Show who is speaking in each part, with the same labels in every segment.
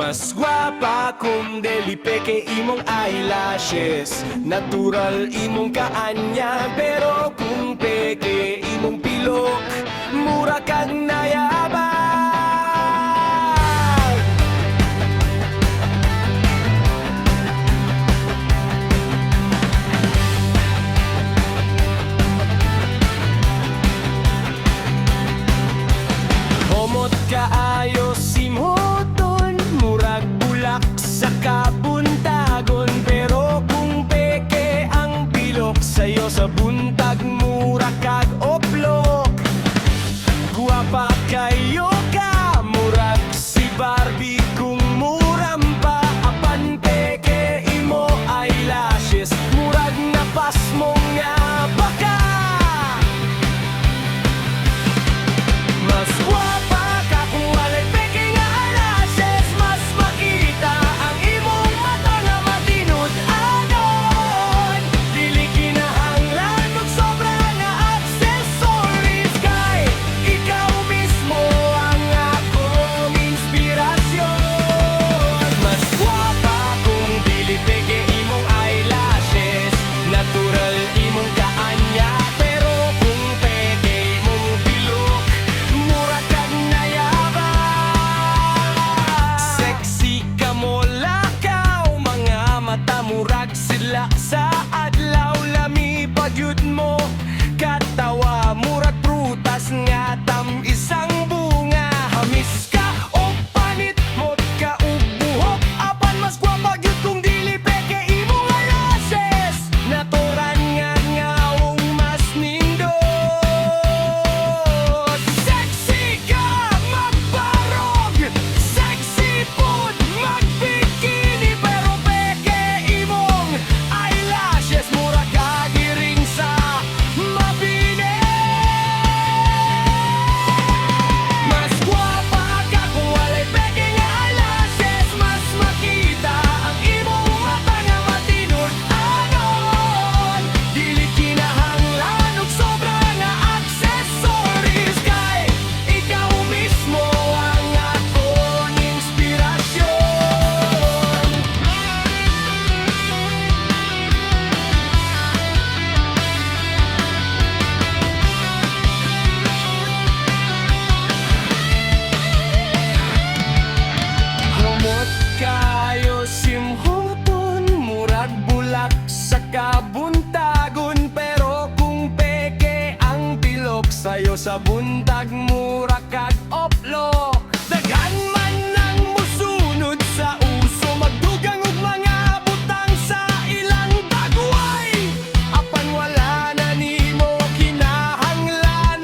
Speaker 1: Mas gwapa kung deli peke imong eyelashes, natural imong kaanya. Pero kung peke imong pilok, mura kag nayabang. Homot kaayo simuton, murag bulak sa kabuntagon. Pero kung peke ang pilok, sayo sa buntag mura kag oplok. Guwapa kayo ka, murag si Barbie kung muram pa. Apan peke imo eyelashes, murag napas mo nga baka. Mas guwapa ka kung walay peke nga eyelashes, mas makita ang imong mata nga matinud-anon. Dili kinahanglan og sobra nga accessories, kay ikaw mismo ang akong inspirasyon. Mas guwapa kung dili peke imong eyelashes, natural imong kaanya. Pero kung peke imong pilok, mura kag nayabang. Sexy ka mo lakaw, mga mata murag sila sa adlaw. Lami pagyud mo katawa, murag prutas nga tam-isang bunga. Hamis ka o panit mo ka ug buhok, apan mas gwapa gyud kung dili peke imong eyelashes, natural nga ngawong mas nindot. Sexy ka magbarog, sexy food magbikini. Pero peke imong eyelashes, mura kagiring sa mabini. Mas gwapa ka kung walay peke nga eyelashes, mas makita ang imong mata nga matinud-anon. Dili kinahanglan og sobra nga accessories, kay ikaw mismo ang akong inspirasyon. Humot kayo simhuton, murag bulak sa kabuntagon. Pero kung peke ang pilok, sayo sa buntag mura kag oplok. Daghan man nang musunod sa uso, magdugang og mga butang sa ilang dagway. Apan wala na nimo kinahanglanan.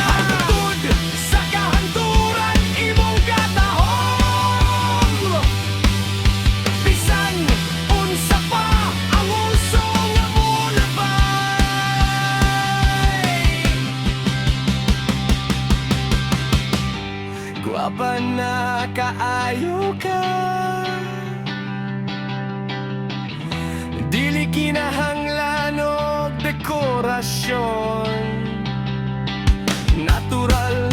Speaker 1: Hangtod sa kahanturan imong katahom, bisan unsa pa ang uso nga mulabay. Guwapa na kaayo ka, dili kinahanglan og dekorasyon, natural